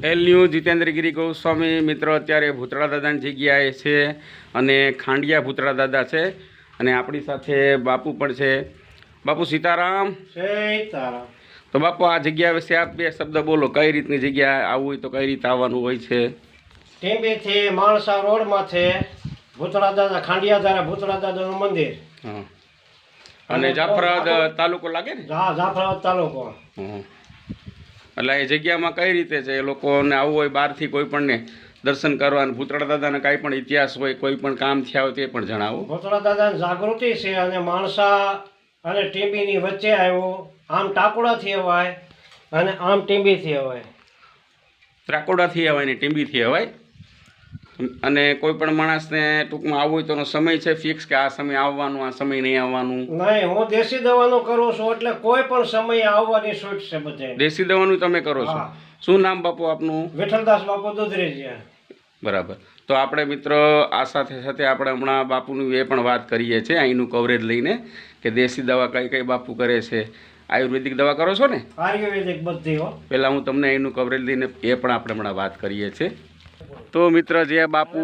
L news Jitendragiri Goswami મિત્રો અત્યારે ભૂતળા દાદાની જગ્યાએ છે અને ખાંડિયા ભૂતળા દાદા છે અને આપણી સાથે બાપુ પણ છે. બાપુ સીતારામ. સીતારામ. તો બાપુ આ જગ્યા વિશે આપ બે શબ્દ બોલો. કઈ રીતની જગ્યા આવવું હોય તો કઈ રીતે આવવાનું હોય છે? ટીંબીથી માણસા રોડમાં છે ભૂતળા દાદા, ખાંડિયા ધારા ભૂતળા દાદાનું મંદિર. હા. અને જાફરાબાદ તાલુકો લાગે ને? હા, જાફરાબાદ તાલુકો. હા. એટલે એ જગ્યામાં કઈ રીતે છે? એ લોકોને આવવું હોય બહારથી કોઈ પણને દર્શન કરવાનું, ભૂતળા દાદાને કાંઈ પણ ઇતિહાસ હોય, કોઈ પણ કામ થયા હોય તે પણ જણાવો. ભૂતળા દાદાની જાગૃતિ છે અને માણસા અને ટીંબીની વચ્ચે આવ્યો. આમ ટાકોડાથી અવાય અને આમ ટીંબીથી અવાય. ત્રાકોડાથી અવાય ને ટીંબીથી અવાય. અને કોઈ પણ માણસને ટૂંકમાં આવવું હોય તો એનો સમય છે ફિક્સ કે આ સમય આવવાનું, આ સમય નહીં આવવાનું? નહીં, હું દેશી દવાનું કરું છું એટલે કોઈ પણ સમયે આવવાની છૂટ છે બધે. દેશી દવાનું તમે કરો છો? હા. શું નામ બાપુ આપનું? વિઠ્ઠલદાસ બાપુ દુધરેજી. બરાબર. તો આપણે મિત્રો આ સાથે સાથે આપણે હમણાં બાપુની એ પણ વાત કરીએ છીએ અહીંનું કવરેજ લઈને કે દેશી દવા કઈ કઈ બાપુ કરે છે. આયુર્વેદિક દવા કરો છો ને? આયુર્વેદિક બધી હો. પહેલાં હું તમને અહીંનું કવરેજ લઈને એ પણ આપણે હમણાં વાત કરીએ છીએ. તો મિત્ર જે બાપુ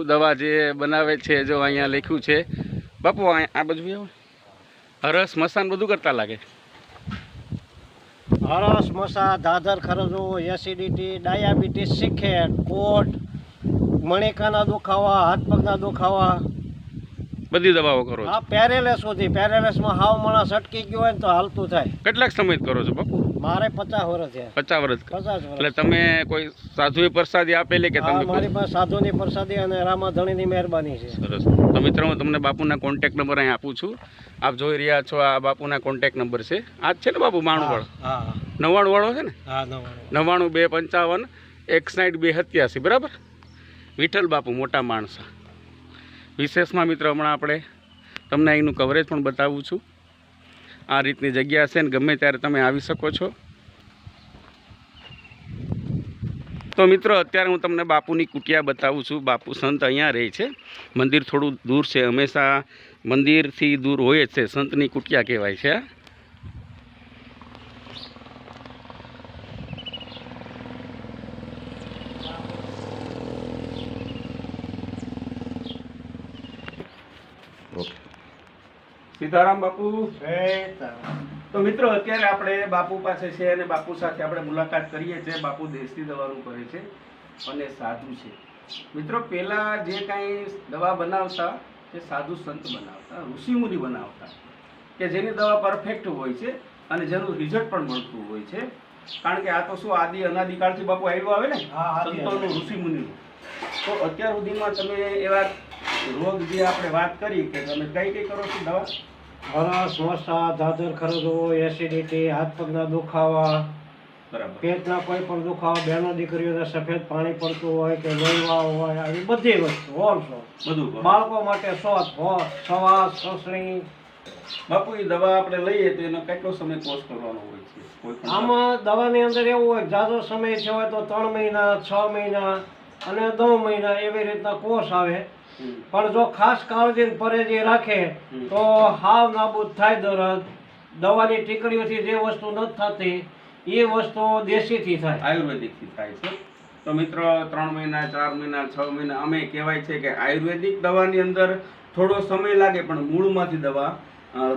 દવા જે બનાવે છે, જો અહીંયા લખ્યું છે બાપુ, આ બધું હરસ મસાન બધું કરતા લાગે. હરસ મસા, દાદર ખરજો, એસિડિટી, ડાયાબિટીસ, સિકેટ, કોટ, મણિકાના દુખાવા, હાથ પગના દુખાવા, બધી દવાઓ કરો છો? આ પેરેલેસ સુધી. પેરેલેસમાં હાવ માણસ અટકી ગયો હોય ને તો હાલતું થાય. કેટલાક સમય કરો છો બાપુ? મારે 50 વર્ષ છે. 50 વર્ષ. 50 વર્ષ. એટલે તમે કોઈ સાધુએ પ્રસાદી આપેલી કે તમે? મારી પાસે સાધુની પ્રસાદી અને રામાધણીની મહેરબાની છે. સરસ. તો મિત્રો હું તમને બાપુના કોન્ટેક્ટ નંબર અહીં આપું છું. આપ જોઈ રહ્યા છો આ બાપુના કોન્ટેક્ટ નંબર છે. આ જ છે ને બાપુ 92 હા, 99 વાળો છે ને? હા, 99 255 61 287. બરાબર. વિઠ્ઠલ બાપુ મોટા માણસા. વિશેષમાં મિત્રો હમણાં આપણે તમને અહીંનું કવરેજ પણ બતાવું છું. આ રીતની જગ્યા છે ને ગમે ત્યારે તમે આવી શકો છો. તો મિત્રો અત્યારે હું તમને બાપુની કુટિયા બતાવું છું. બાપુ સંત અહીંયા રહે છે. મંદિર થોડું દૂર છે, હંમેશા મંદિરથી દૂર હોય જ છે. સંતની કુટિયા કહેવાય છે. સીતારામ બાપુ. તો મિત્રો અત્યારે આપણે બાપુ પાસે છે અને બાપુ સાથે આપણે મુલાકાત કરીએ છીએ. બાપુ દેશી દવાનું કરે છે અને સાધુ છે. મિત્રો પહેલાં જે કાંઈ દવા બનાવતા એ સાધુ સંત બનાવતા, ઋષિમુનિ બનાવતા, કે જેની દવા પરફેક્ટ હોય છે અને જેનું રિઝલ્ટ પણ મળતું હોય છે. કારણ કે આ તો શું અનાદિકાળથી બાપુ આવ્યું આવે ને, સંતોનું, ઋષિમુનિનું. તો અત્યાર સુધીમાં તમે એવા રોગ જે આપણે વાત કરી કે તમે કઈ કઈ કરો છો દવા? હરસ મસા, દાદર ખરજો, એસિડિટી, હાથ પગના દુખાવા, બરાબર, પેટના કોઈ પણ દુખાવા, બહેનો દીકરીઓને સફેદ પાણી પડતું હોય કે લોહીવાળો હોય, આવી બધી વસ્તુ હોલસો. બધું બાળકો માટે સોસ, સવાસ, સસરી. બાપુ એ દવા આપણે લઈએ તો એનો કેટલો સમય કોર્સ કરવાનો હોય છે? કોઈ પણ આમાં દવાની અંદર એવું હોય, જાજો સમય છે હોય તો 3 મહિના, 6 મહિના અને 9 મહિના એવી રીતના કોર્સ આવે. પણ જો ખાસ કાળજી પરેજી રાખે તો હાવ નાબૂદ થાય દરદ. દવાની ટીકડીઓથી જે વસ્તુ નથી થતી એ વસ્તુ દેશીથી થાય, આયુર્વેદિકથી થાય છે. તો મિત્રો 3 મહિના, 4 મહિના, 6 મહિના અમે કહેવાય છે કે આયુર્વેદિક દવાની અંદર થોડો સમય લાગે પણ મૂળમાંથી દવા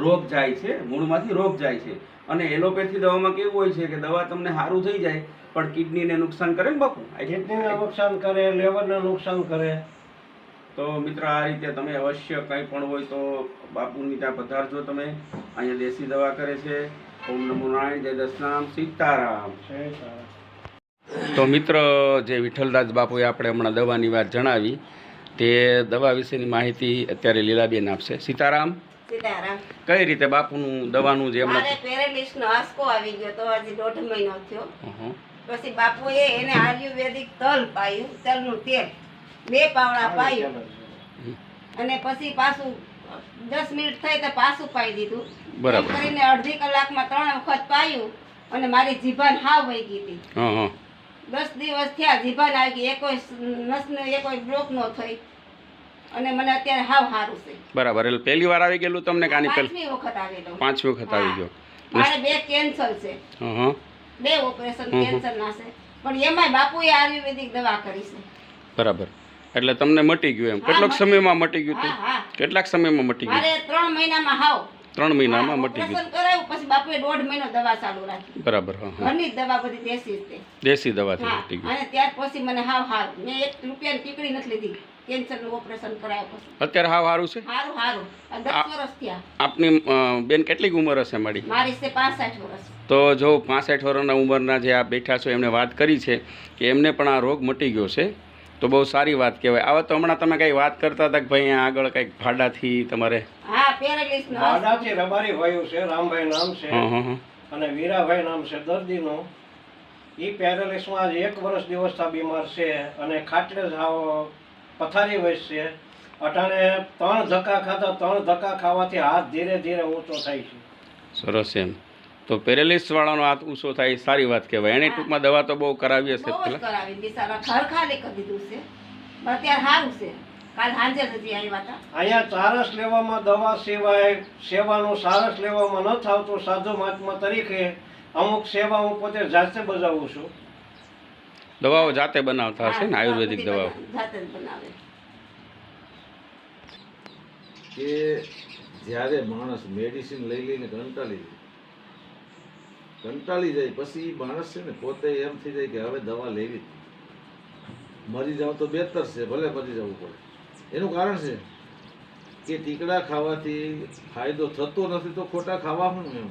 રોગ જાય છે, મૂળમાંથી રોગ જાય છે. અને એલોપેથી દવામાં કેવું હોય છે કે દવા તમને સારું થઈ જાય પણ કિડનીને નુકસાન કરે ને બાપુ? કિડનીને નુકસાન કરે, લેવરને નુકસાન કરે. તો મિત્ર આ રીતે તમે અવશ્ય કંઈ પણ હોય તો બાપુની ત્યાં પધારજો. તમે અહીંયા દેશી દવા કરે છે. ઓમ નમો નારાયણ, જય દશનામ, સીતારામ. તો મિત્ર જે વિઠ્ઠલદાસ બાપુએ આપણે હમણાં દવાની વાત જણાવી તે દવા વિશેની માહિતી અત્યારે લીલાબેન આપશે. સીતારામ. સીતારામ. કઈ રીતે બાપુનું દવાનું જે મારે પેરેલિસનો આંચકો આવી ગયો તો હજી 1.5 મહિનો થયો. પછી બાપુએ એને આયુર્વેદિક તલ પાયું, તલનું તેલ 2 પાવડા પાયું અને પછી પાછું 10 મિનિટ થઈ તો પાછું પાઈ દીધું. બરાબર. કરીને અડધી કલાકમાં 3 વખત પાયું અને મારી જીભાન હાવ વહી ગઈ હતી. 10 દિવસ થયા, જીભાન આવી ગઈ, એકોય નસનો એકોય બ્લોક નો થઈ અને મને અત્યારે હાવ સારું છે. બરાબર. એટલે પહેલી વાર આવી ગયેલું તમને? કાની પાંચમી વખત આવેલો. 5મી વખત આવી ગયો. મારે 2 કેન્સર છે, 2 ઓપરેશન કેન્સર ના છે. પણ એમાંય બાપુએ આયુર્વેદિક દવા કરી છે. બરાબર. એટલે તમને મટી ગયું એમ? કેટલાક સમયમાં મટી ગયું હતું? હા. કેટલાક સમયમાં મટી ગયું? મારે 3 મહિનામાં હાવ 3 મહિનામાં મટી ગયું. ઓપરેશન કરાવ્યું પછી બાપુએ 1.5 મહિનો દવા ચાલુ રાખી. બરાબર. હા હા. ઘરની જ દવા બધી દેશી જ તે. દેશી દવાથી હા, મટી ગયું. અને ત્યાર પછી મને હાવ મેં 1 રૂપિયાની ટીકડી નથી લીધી. કેન્સરનું ઓપરેશન કરાવ્યું પછી. અત્યારે હાવ સારું છે? હારું. આ 10 વર્ષ થયા. આપની બેન કેટલી ઉંમર હશે મારી? મારી છે 65 વર્ષ. તો જો 65 વર્ષના ઉંમરના જે આ બેઠા છો એમને વાત કરી છે કે એમને પણ આ રોગ મટી ગયો છે, તો બહુ સારી વાત કહેવાય. આવા તો હમણાં તમે કંઈ વાત કરતા હતા કે ભાઈ અહીંયા આગળ કંઈક ભાડાથી તમારે? હા, પેરાલિસનો ભાડાથી રબારી ભાઈ છે, રામભાઈ નામ છે અને વીરાભાઈ નામ છે દર્દીનું. એ પેરાલિસમાં આજ 1 વર્ષ દિવસથી બીમાર છે અને ખાટલે જ પથારી વસ છે. અટાણે 3 ધક્કા ખાતા, 3 ધક્કા ખાવાથી હાથ ધીરે ધીરે ઊંચો થાય છે. સરસ. એમ તો પેરેલિસ વાળાનો હાથ ઊંચો થાય સારી વાત કહેવાય. એને ટૂંકમાં દવા તો બહુ કરાવી હશે બહુ જ પેલા? કરાવી. બિચારા ઘર ખાલી કરી દીધું છે, પણ અત્યારે સારું છે. કાલ સાંજે જ હજી આવ્યા હતા. અહીંયા ચારસ લેવામાં દવા સિવાય સેવાનું સારસ લેવામાં ન આવતું. સાધુ મહાત્મા તરીકે અમુક સેવા હું પોતે જાતે બજાવું છું. દવાઓ જાતે બનાવતા હશે ને? આયુર્વેદિક દવાઓ જાતે જ બનાવે. કે જ્યારે માણસ મેડિસિન લઈ લઈને કંટાળી જાય પછી માણસ છે ને પોતે એમ થઈ જાય કે હવે દવા લેવી, મરી જાવ તો બેતર છે, ભલે મરી જવું પડે. એનું કારણ છે કે ટીકડા ખાવાથી ફાયદો થતો નથી તો ખોટા ખાવાનું એમ.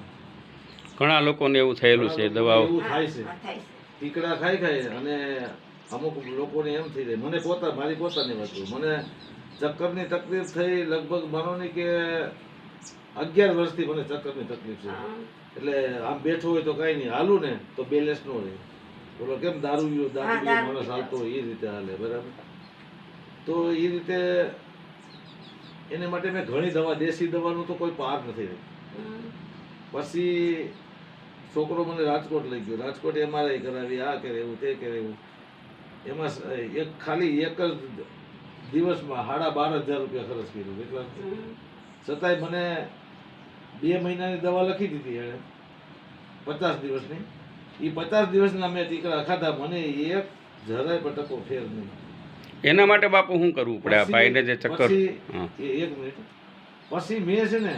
ઘણા લોકોને એવું થયેલું છે. દવાઓ એવું થાય છે, હા, થાય છે. ટીકડા ખાઈ અને અમુક લોકોને એમ થઈ જાય. મારી પોતાની વાત કરું, મને ચક્કરની તકલીફ થઈ લગભગ માનો નહીં કે 11 વર્ષથી મને ચક્કરની તકલીફ છે. એટલે આમ બેઠો હોય તો કાંઈ નહીં, હાલું ને તો બેલેન્સ ન રહે. બોલો કેમ દારૂ માણસ હાલતો હોય એ રીતે હાલે. બરાબર. તો એ રીતે એને માટે મેં ઘણી દવા, દેશી દવાનું તો કોઈ પાર નથી રહી. પછી છોકરો મને રાજકોટ લઈ ગયો. રાજકોટ MRI કરાવી, આ કરાવ્યું, તે કરાવ્યું. એમાં ખાલી એક જ દિવસમાં 12,500 રૂપિયા ખર્ચ કર્યો. એટલા છતાંય મને 2 મહિનાની દવા લખી દીધી એણે, 50 દિવસની. એ 50 દિવસના મેં ટીકડા ખાધા, મને એક જરાય પણ ટકો ફેર નહીં. એના માટે બાપુ શું કરવું પડે? આ ભાઈને જે ચક્કર. એક મિનિટ. પછી મેં છે ને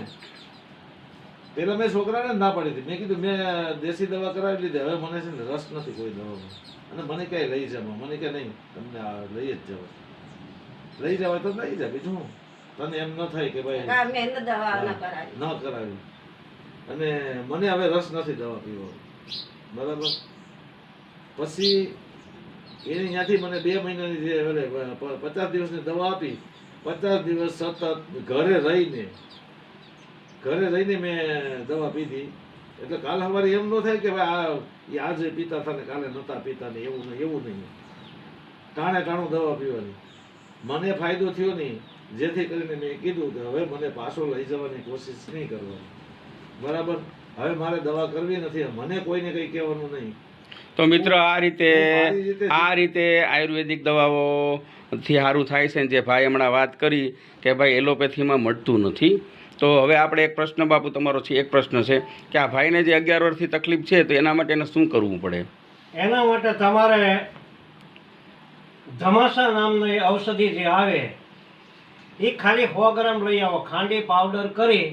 પેલા મેં છોકરાને ના પાડી હતી. મેં કીધું મેં દેશી દવા કરાવી લીધી, હવે મને છે ને રસ નથી કોઈ દવામાં, અને મને ક્યાંય લઈ જવા. મને કે નહીં, તમને લઈ જ જવા. લઈ જવાય તો લઈ જા, બીજું તને એમ ન થાય કે ભાઈ ન કરાવી. અને મને હવે રસ નથી દવા પીવાનો. બરાબર. પછી એને ત્યાંથી મને 2 મહિનાની જે 50 દિવસની દવા આપી. 50 દિવસ સતત ઘરે રહીને મેં દવા પીધી. એટલે કાલ સવારે એમ ન થાય કે ભાઈ આજે પીતા હતા ને કાલે નહોતા પીતા ને એવું નહીં. ટાણું દવા પીવાની. મને ફાયદો થયો નહીં, જેથી કરીને મેં કીધું કે હવે મને પાછો લઈ જવાની કોશિશ નહીં કરવાની. બરાબર. હવે મારે દવા કરવી નથી, મને કોઈને કંઈ કહેવાનું નહીં. તો મિત્ર, આ રીતે આયુર્વેદિક દવાઓથી સારું થાય છે. જે ભાઈ હમણાં વાત કરી કે ભાઈ એલોપેથીમાં મળતું નથી, તો હવે આપણે એક પ્રશ્ન બાપુ તમારો છે, એક પ્રશ્ન છે કે આ ભાઈને જે 11 વર્ષથી તકલીફ છે તો એના માટે એને શું કરવું પડે? એના માટે તમારે ધમાસા નામની ઔષધિ જે આવે એ ખાલી 100 ગ્રામ લઈ આવો, ખાંડી પાવડર કરી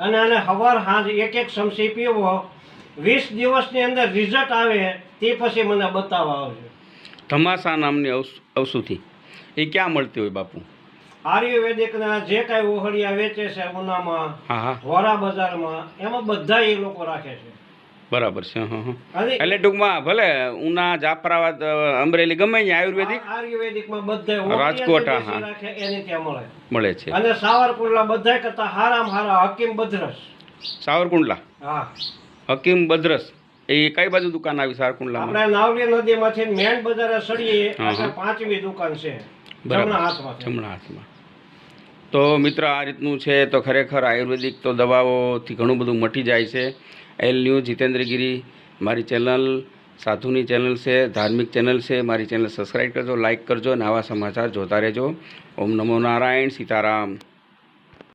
અને આને સવાર સાંજ 1-1 ચમચી પીવો. 20 દિવસની અંદર રિઝલ્ટ આવે તે પછી મને બતાવવા આવજો. ધમાસા નામની ઔષધિ એ ક્યાં મળતી હોય બાપુ? આયુર્વેદિકના જે કાંઈ ઓહળિયા વેચે છે ઉનામાં, વોરા બજારમાં, એમાં બધા એ લોકો રાખે છે. બરાબર છે. એટલે ટૂંકમાં ભલે ઉના, જાફરાબાદ, અમરેલી ગમે ત્યાં આયુર્વેદિકમાં બધા રાજકોટ રાખે એની ત્યાં મળે છે. અને સાવરકુંડલા બધા કરતા હારામાં હારા હકીમ બદ્રસ. સાવરકુંડલા? હા, હકીમ બદ્રસ. એ કઈ બાજુ દુકાન આવી સાવરકુંડલામાં? આપણે નાવલી નદીમાંથી મેન બજારે સડીએ, 5મી દુકાન છે જમણા હાથમાં. તો મિત્ર, આ રીતનું છે. તો ખરેખર આયુર્વેદિક તો દવાઓથી ઘણું બધું મટી જાય છે. એલ ન્યૂઝ જીતેન્દ્રગીરી મારી ચેનલ, સાધુની ચેનલ છે, ધાર્મિક ચેનલ છે. મારી ચેનલ સબસ્ક્રાઈબ કરજો, લાઇક કરજો અને આવા સમાચાર જોતા રહેજો. ઓમ નમો નારાયણ, સીતારામ.